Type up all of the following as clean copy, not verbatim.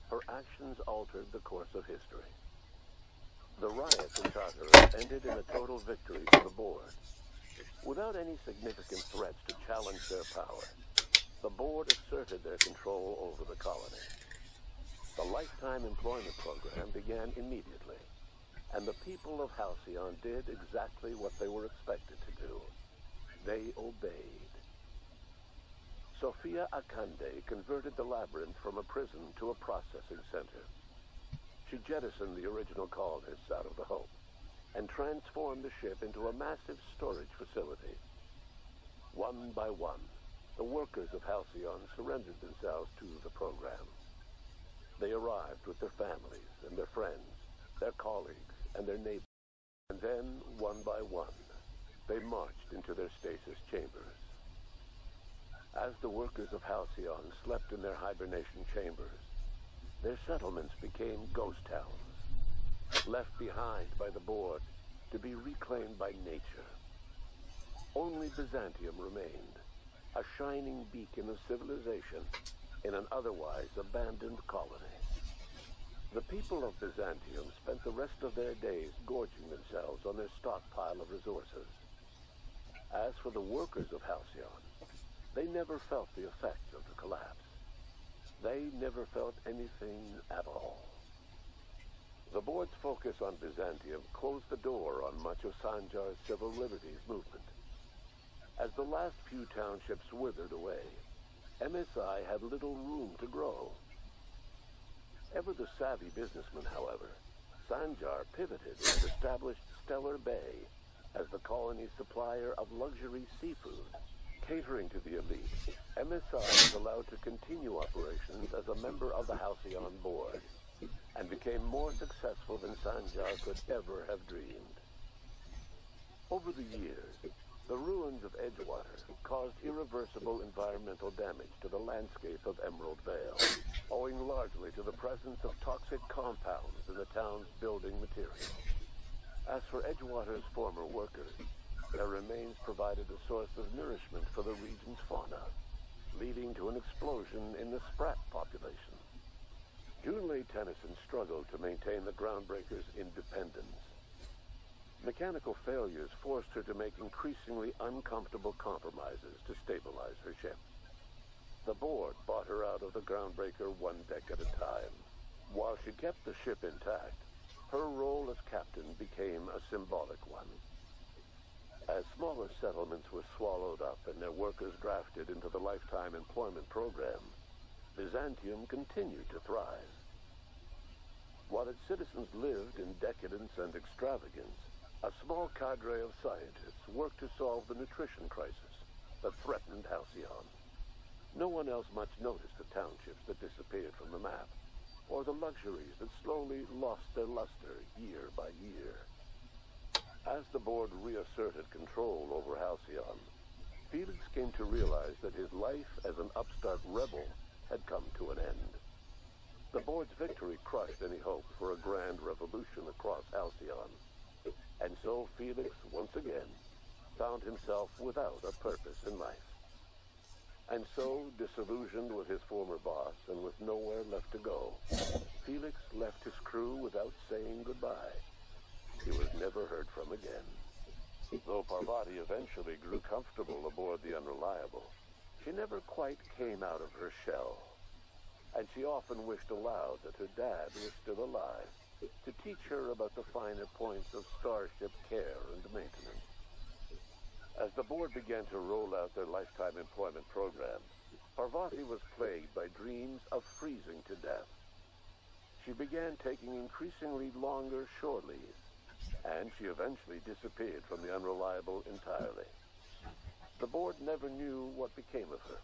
her actions altered the course of history. The riots in Tartarus ended in a total victory for the board. Without any significant threats to challenge their power, the board asserted their control over the colony. The lifetime employment program began immediately, and the people of Halcyon did exactly what they were expected to do. They obeyed. Sophia Akande converted the labyrinth from a prison to a processing center. She jettisoned the original colonists out of the Hope and transformed the ship into a massive storage facility. One by one, the workers of Halcyon surrendered themselves to the program. They arrived with their families and their friends, their colleagues and their neighbors. And then, one by one, they marched into their stasis chambers. As the workers of Halcyon slept in their hibernation chambers, their settlements became ghost towns, left behind by the board to be reclaimed by nature. Only Byzantium remained, a shining beacon of civilization in an otherwise abandoned colony. The people of Byzantium spent the rest of their days gorging themselves on their stockpile of resources. As for the workers of Halcyon, they never felt the effects of the collapse. They never felt anything at all. The board's focus on Byzantium closed the door on much of Sanjar's civil liberties movement. As the last few townships withered away, MSI had little room to grow. Ever the savvy businessman, however, Sanjar pivoted and established Stellar Bay as the colony's supplier of luxury seafood. Catering to the elite, MSI was allowed to continue operations as a member of the Halcyon board, and became more successful than Sanjar could ever have dreamed. Over the years, the ruins of Edgewater caused irreversible environmental damage to the landscape of Emerald Vale, owing largely to the presence of toxic compounds in the town's building materials. As for Edgewater's former workers, their remains provided a source of nourishment for the region's fauna, leading to an explosion in the sprat population. Junlei Tennyson struggled to maintain the Groundbreakers' independence. Mechanical failures forced her to make increasingly uncomfortable compromises to stabilize her ship. The board bought her out of the Groundbreaker one deck at a time. While she kept the ship intact, her role as captain became a symbolic one. As smaller settlements were swallowed up and their workers drafted into the lifetime employment program, Byzantium continued to thrive. While its citizens lived in decadence and extravagance, a small cadre of scientists worked to solve the nutrition crisis that threatened Halcyon. No one else much noticed the townships that disappeared from the map, or the luxuries that slowly lost their luster year by year. As the board reasserted control over Halcyon, Felix came to realize that his life as an upstart rebel had come to an end. The board's victory crushed any hope for a grand revolution across Halcyon. And so Felix, once again, found himself without a purpose in life. And so, disillusioned with his former boss and with nowhere left to go, Felix left his crew without saying goodbye. He was never heard from again. Though Parvati eventually grew comfortable aboard the Unreliable, she never quite came out of her shell. And she often wished aloud that her dad was still alive, to teach her about the finer points of starship care and maintenance. As the board began to roll out their lifetime employment program, Parvati was plagued by dreams of freezing to death. She began taking increasingly longer shore leaves, and she eventually disappeared from the Unreliable entirely. The board never knew what became of her,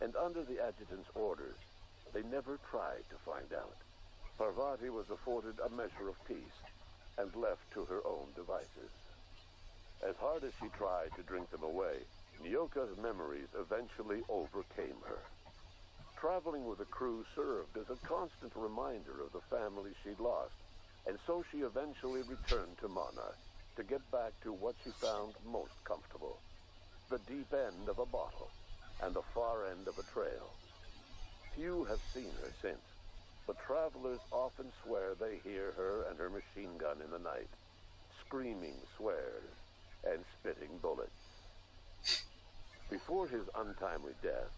and under the adjutant's orders, they never tried to find out. Parvati was afforded a measure of peace and left to her own devices. As hard as she tried to drink them away, Nyoka's memories eventually overcame her. Traveling with the crew served as a constant reminder of the family she'd lost, and so she eventually returned to Monarch to get back to what she found most comfortable: the deep end of a bottle and the far end of a trail. Few have seen her since, but travelers often swear they hear her and her machine gun in the night, screaming swears and spitting bullets. Before his untimely death,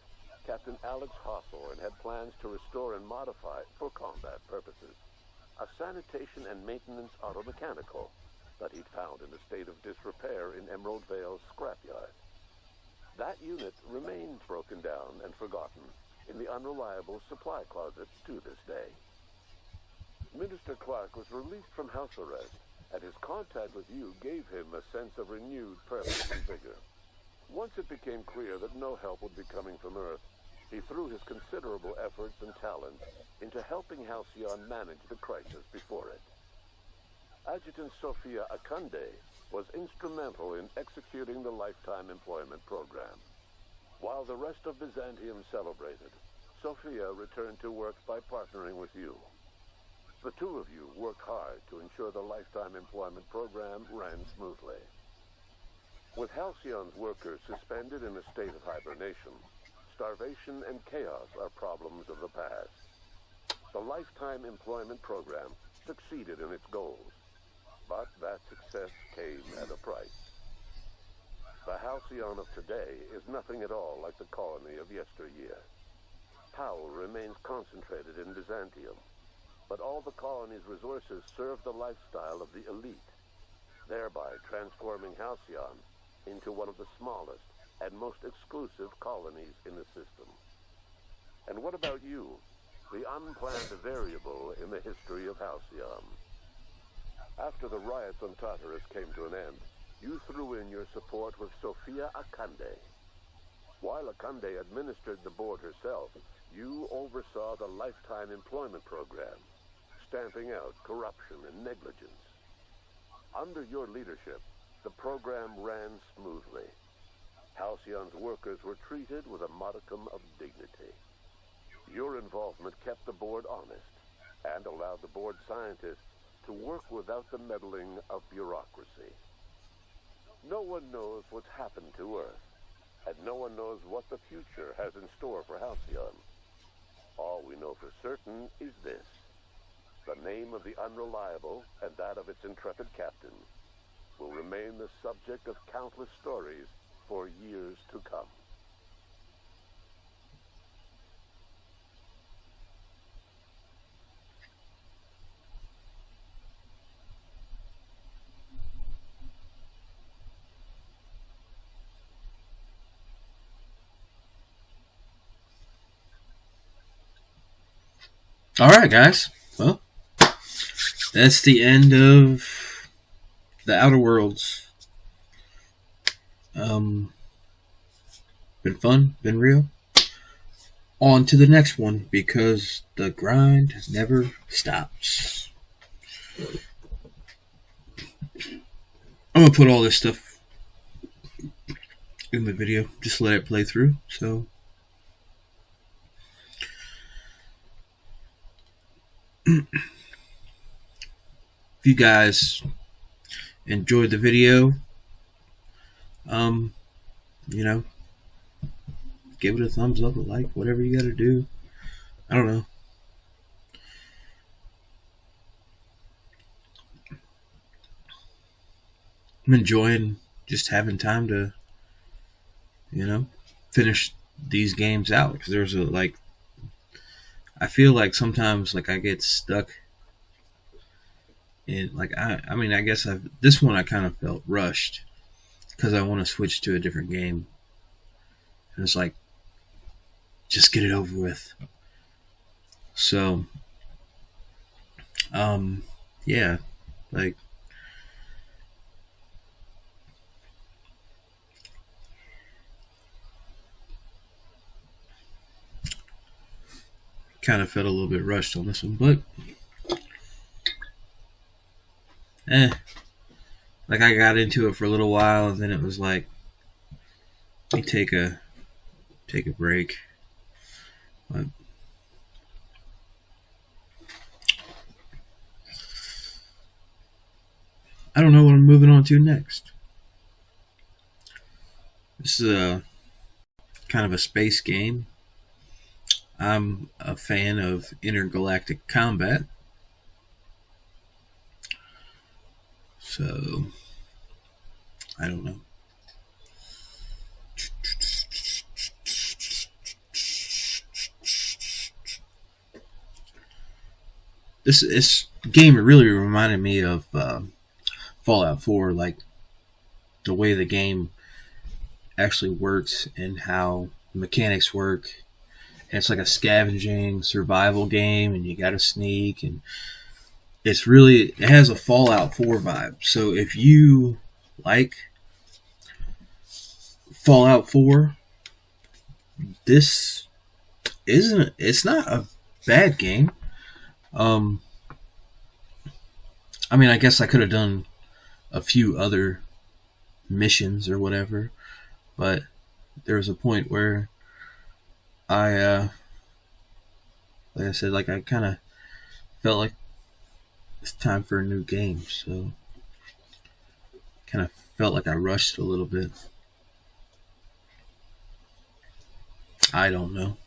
Captain Alex Hawthorne had plans to restore and modify, for combat purposes, a sanitation and maintenance automechanical that he'd found in a state of disrepair in Emerald Vale's scrapyard. That unit remains broken down and forgotten in the unreliable supply closet to this day. Minister Clark was released from house arrest, and his contact with you gave him a sense of renewed purpose and vigor. Once it became clear that no help would be coming from Earth, he threw his considerable efforts and talents into helping Halcyon manage the crisis before it. Adjutant Sophia Akande was instrumental in executing the Lifetime Employment Program. While the rest of Byzantium celebrated, Sophia returned to work by partnering with you. The two of you worked hard to ensure the Lifetime Employment Program ran smoothly. With Halcyon's workers suspended in a state of hibernation, starvation and chaos are problems of the past. The Lifetime Employment Program succeeded in its goals, but that success came at a price. The Halcyon of today is nothing at all like the colony of yesteryear. Power remains concentrated in Byzantium, but all the colony's resources serve the lifestyle of the elite, thereby transforming Halcyon into one of the smallest and most exclusive colonies in the system. And what about you, the unplanned variable in the history of Halcyon? After the riots on Tartarus came to an end, you threw in your support with Sophia Akande. While Akande administered the board herself, you oversaw the Lifetime Employment Program, stamping out corruption and negligence. Under your leadership, the program ran smoothly. Halcyon's workers were treated with a modicum of dignity. Your involvement kept the board honest and allowed the board scientists to work without the meddling of bureaucracy. No one knows what's happened to Earth, and no one knows what the future has in store for Halcyon. All we know for certain is this: the name of the Unreliable and that of its intrepid captain will remain the subject of countless stories for years to come. Alright, guys. Well, that's the end of the Outer Worlds. Been fun, been real. On to the next one, because the grind never stops. I'm gonna put all this stuff in the video, just let it play through. So if you guys enjoyed the video, you know, give it a thumbs up, a like, whatever you gotta do. I don't know. I'm enjoying just having time to, you know, finish these games out, because there's a, like, I feel like sometimes, like, I get stuck in, like, I mean, I guess this one I kind of felt rushed because I want to switch to a different game, and it's like, just get it over with. So yeah, like, kind of felt a little bit rushed on this one, but like, I got into it for a little while, and then it was like, let me take a break. But I don't know what I'm moving on to next. This is a kind of a space game. I'm a fan of intergalactic combat. So, I don't know. This game really reminded me of Fallout 4, like the way the game actually works and how mechanics work. And it's like a scavenging survival game, and you got to sneak, and it has a Fallout 4 vibe. So if you like Fallout 4, this it's not a bad game. I mean, I guess I could have done a few other missions or whatever, but there was a point where like I said, like I kind of felt like it's time for a new game, so kind of felt like I rushed a little bit. I don't know.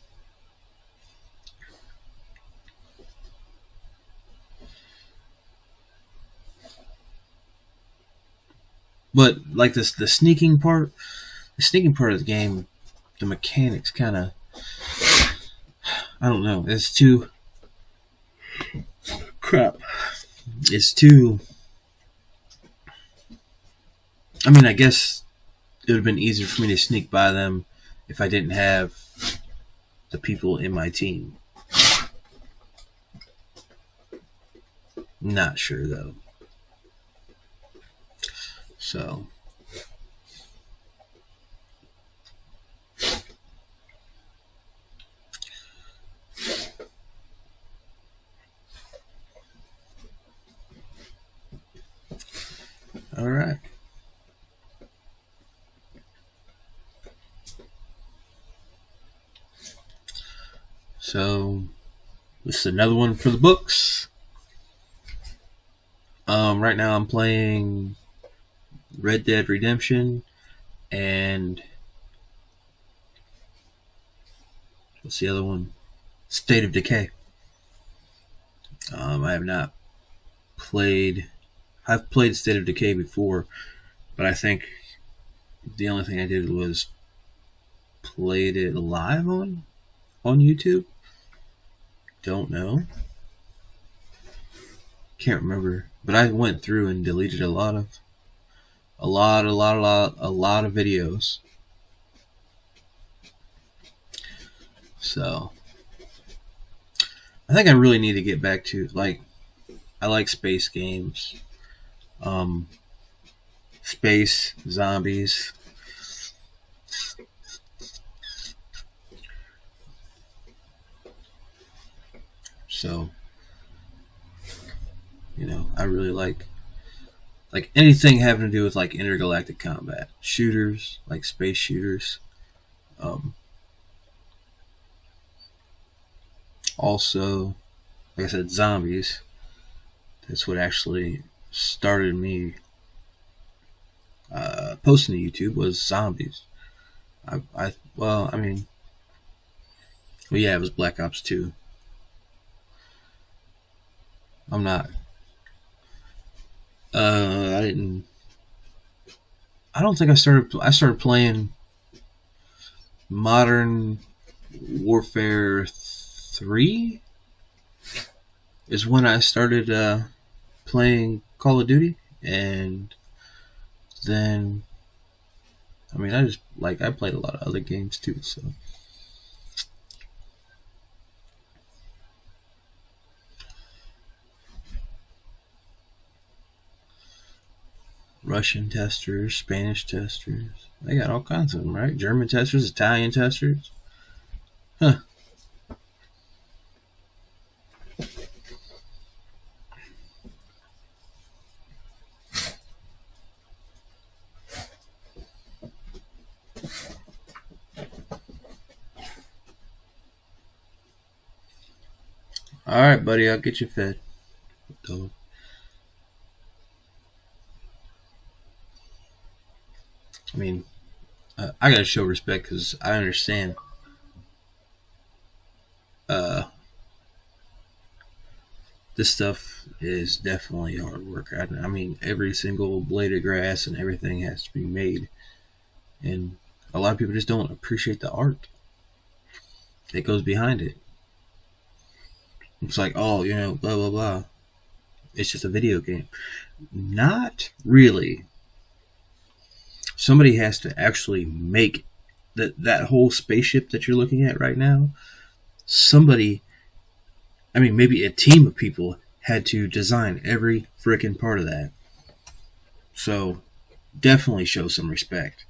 But like this, the sneaking part of the game, the mechanics kind of, I don't know. It's too crap. It's too. I mean, I guess it would have been easier for me to sneak by them if I didn't have the people in my team. Not sure though. So. All right. So, this is another one for the books. Right now I'm playing Red Dead Redemption and what's the other one? State of Decay. I have not played. I've played State of Decay before, but I think the only thing I did was played it live on YouTube. Don't know. Can't remember. But I went through and deleted a lot of videos. So I think I really need to get back to, like, I like space games. Space, zombies. So, you know, I really like anything having to do with like intergalactic combat. Shooters, like space shooters. Also, like I said, zombies. That's what actually started me posting to YouTube, was zombies. Well, yeah, it was Black Ops 2. I'm not. I didn't. I don't think I started playing Modern Warfare 3 is when I started playing Call of Duty, and then I played a lot of other games too, so. Russian testers, Spanish testers. They got all kinds of them, right? German testers, Italian testers. Huh. Alright, buddy, I'll get you fed. I mean, I gotta show respect because I understand. this stuff is definitely hard work. I mean, every single blade of grass and everything has to be made. And a lot of people just don't appreciate the art that goes behind it. It's like, oh, blah, blah, blah. It's just a video game. Not really. Somebody has to actually make that whole spaceship that you're looking at right now. Maybe a team of people had to design every freaking part of that. So, definitely show some respect.